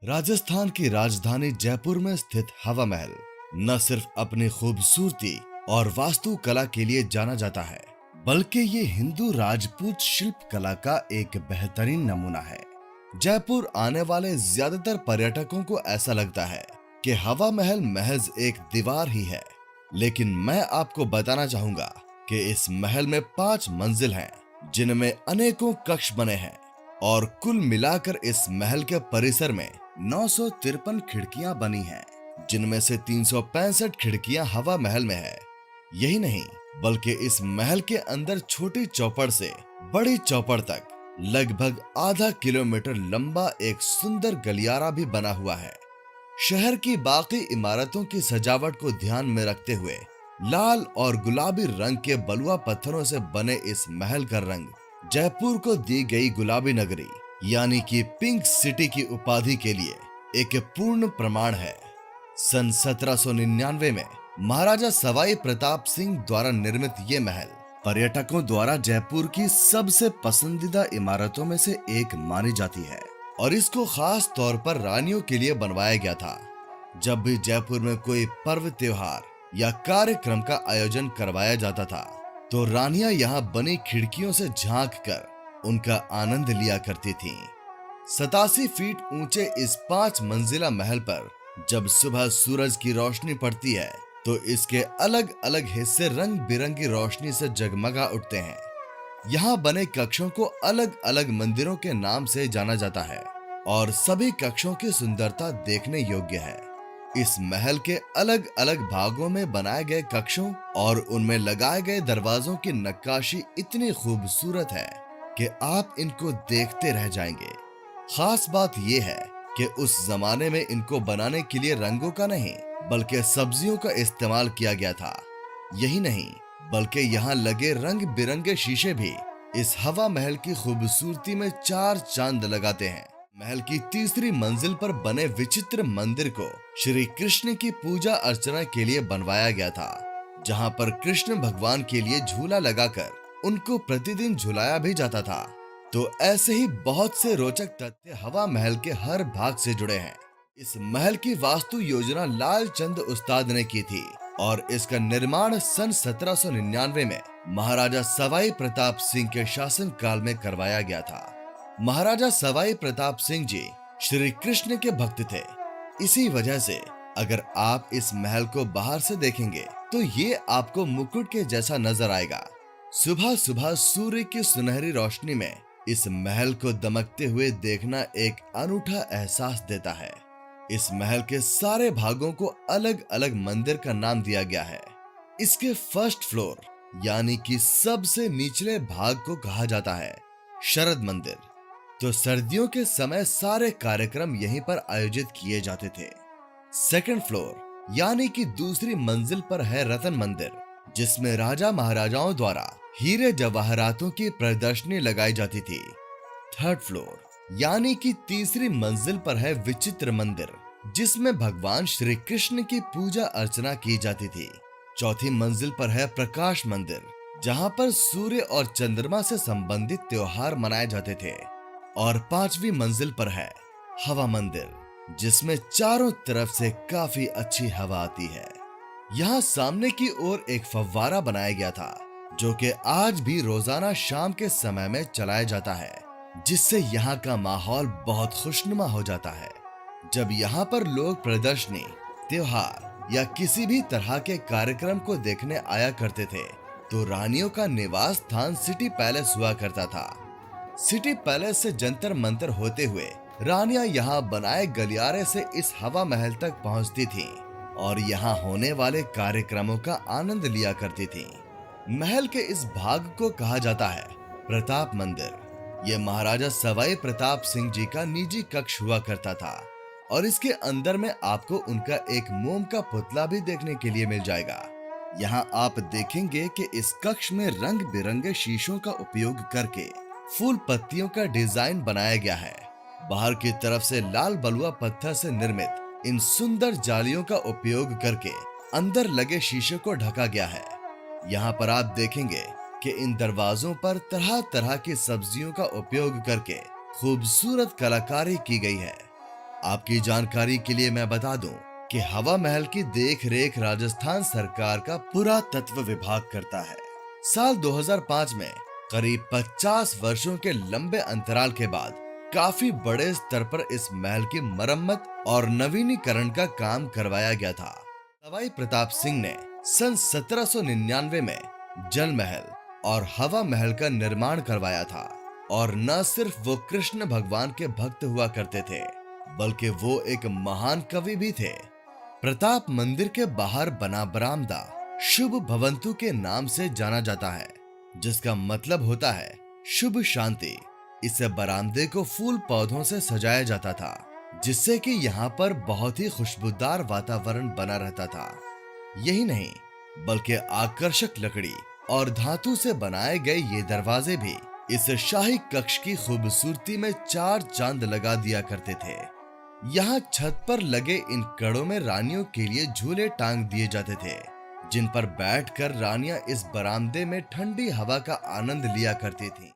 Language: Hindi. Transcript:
राजस्थान की राजधानी जयपुर में स्थित हवा महल न सिर्फ अपनी खूबसूरती और वास्तुकला के लिए जाना जाता है, बल्कि ये हिंदू राजपूत शिल्प कला का एक बेहतरीन नमूना है। जयपुर आने वाले ज्यादातर पर्यटकों को ऐसा लगता है कि हवा महल महज एक दीवार ही है, लेकिन मैं आपको बताना चाहूंगा कि इस महल में 5 मंजिल हैं, जिनमें अनेकों कक्ष बने हैं और कुल मिलाकर इस महल के परिसर में 953 खिड़कियां बनी हैं, जिनमें से 365 खिड़कियां हवा महल में है। यही नहीं, बल्कि इस महल के अंदर छोटी चौपड़ से बड़ी चौपड़ तक लगभग आधा किलोमीटर लंबा एक सुंदर गलियारा भी बना हुआ है। शहर की बाकी इमारतों की सजावट को ध्यान में रखते हुए लाल और गुलाबी रंग के बलुआ पत्थरों से बने इस महल का रंग जयपुर को दी गई गुलाबी नगरी यानी कि पिंक सिटी की उपाधि के लिए एक पूर्ण प्रमाण है। सन 1799 में महाराजा सवाई प्रताप सिंह द्वारा निर्मित ये महल पर्यटकों द्वारा जयपुर की सबसे पसंदीदा इमारतों में से एक मानी जाती है और इसको खास तौर पर रानियों के लिए बनवाया गया था। जब भी जयपुर में कोई पर्व त्योहार या कार्यक्रम का आयोजन करवाया जाता था, तो रानियां यहाँ बनी खिड़कियों से झांक कर उनका आनंद लिया करती थीं। 87 फीट ऊंचे इस 5 मंजिला महल पर जब सुबह सूरज की रोशनी पड़ती है, तो इसके अलग अलग हिस्से रंग बिरंगी रोशनी से जगमगा उठते हैं। यहाँ बने कक्षों को अलग अलग मंदिरों के नाम से जाना जाता है और सभी कक्षों की सुंदरता देखने योग्य है। इस महल के अलग अलग भागों में बनाए गए कक्षों और उनमें लगाए गए दरवाजों की नक्काशी इतनी खूबसूरत है कि आप इनको देखते रह जाएंगे। खास बात यह है कि उस जमाने में इनको बनाने के लिए रंगों का नहीं, बल्कि सब्जियों का इस्तेमाल किया गया था। यही नहीं, बल्कि यहाँ लगे रंग बिरंगे शीशे भी इस हवा महल की खूबसूरती में 4 चांद लगाते हैं। महल की तीसरी मंजिल पर बने विचित्र मंदिर को श्री कृष्ण की पूजा अर्चना के लिए बनवाया गया था, जहाँ पर कृष्ण भगवान के लिए झूला लगाकर उनको प्रतिदिन झुलाया भी जाता था। तो ऐसे ही बहुत से रोचक तथ्य हवा महल के हर भाग से जुड़े हैं। इस महल की वास्तु योजना लाल चंद उस्ताद ने की थी और इसका निर्माण सन 1799 में महाराजा सवाई प्रताप सिंह के शासन काल में करवाया गया था। महाराजा सवाई प्रताप सिंह जी श्री कृष्ण के भक्त थे। इसी वजह से अगर आप इस महल को बाहर से देखेंगे तो ये आपको मुकुट के जैसा नजर आएगा। सुबह सुबह सूर्य की सुनहरी रोशनी में इस महल को दमकते हुए देखना एक अनूठा एहसास देता है। इस महल के सारे भागों को अलग अलग मंदिर का नाम दिया गया है। इसके फर्स्ट फ्लोर यानी कि सबसे निचले भाग को कहा जाता है शरद मंदिर। तो सर्दियों के समय सारे कार्यक्रम यहीं पर आयोजित किए जाते थे। सेकंड फ्लोर यानी कि दूसरी मंजिल पर है रतन मंदिर, जिसमें राजा महाराजाओं द्वारा हीरे जवाहरातों की प्रदर्शनी लगाई जाती थी। थर्ड फ्लोर यानी कि तीसरी मंजिल पर है विचित्र मंदिर, जिसमें भगवान श्री कृष्ण की पूजा अर्चना की जाती थी। चौथी मंजिल पर है प्रकाश मंदिर, जहां पर सूर्य और चंद्रमा से संबंधित त्योहार मनाए जाते थे। और 5वीं मंजिल पर है हवा मंदिर, जिसमें चारों तरफ से काफी अच्छी हवा आती है। यहाँ सामने की ओर एक फव्वारा बनाया गया था, जो कि आज भी रोजाना शाम के समय में चलाया जाता है, जिससे यहाँ का माहौल बहुत खुशनुमा हो जाता है। जब यहाँ पर लोग प्रदर्शनी, त्योहार या किसी भी तरह के कार्यक्रम को देखने आया करते थे, तो रानियों का निवास स्थान सिटी पैलेस हुआ करता था। सिटी पैलेस से जंतर मंतर होते हुए रानियां यहाँ बनाए गलियारे से इस हवा महल तक पहुँचती थीं और यहाँ होने वाले कार्यक्रमों का आनंद लिया करती थीं। महल के इस भाग को कहा जाता है प्रताप मंदिर। ये महाराजा सवाई प्रताप सिंह जी का निजी कक्ष हुआ करता था और इसके अंदर में आपको उनका एक मोम का पुतला भी देखने के लिए मिल जाएगा। यहाँ आप देखेंगे कि इस कक्ष में रंग बिरंगे शीशों का उपयोग करके फूल पत्तियों का डिजाइन बनाया गया है। बाहर की तरफ से लाल बलुआ पत्थर से निर्मित इन सुंदर जालियों का उपयोग करके अंदर लगे शीशे को ढका गया है। यहाँ पर आप देखेंगे कि इन दरवाजों पर तरह तरह की सब्जियों का उपयोग करके खूबसूरत कलाकारी की गई है। आपकी जानकारी के लिए मैं बता दूं कि हवा महल की देख रेख राजस्थान सरकार का पुरातत्व विभाग करता है। साल 2005 में करीब 50 वर्षों के लंबे अंतराल के बाद काफी बड़े स्तर पर इस महल की मरम्मत और नवीनीकरण का काम करवाया गया था। सवाई प्रताप सिंह ने सन 1799 में जल महल और हवा महल का निर्माण करवाया था। और न सिर्फ वो कृष्ण भगवान के भक्त हुआ करते थे, बल्कि वो एक महान कवि भी थे। प्रताप मंदिर के बाहर बना बरामदा शुभ भवंतु के नाम से जाना जाता है, जिसका मतलब होता है शुभ शांति। इस बरामदे को फूल पौधों से सजाया जाता था, जिससे कि यहाँ पर बहुत ही खुशबूदार वातावरण बना रहता था। यही नहीं, बल्कि आकर्षक लकड़ी और धातु से बनाए गए ये दरवाजे भी इस शाही कक्ष की खूबसूरती में चार चांद लगा दिया करते थे। यहाँ छत पर लगे इन कड़ों में रानियों के लिए झूले टांग दिए जाते थे, जिन पर बैठकर रानियां इस बरामदे में ठंडी हवा का आनंद लिया करती थीं।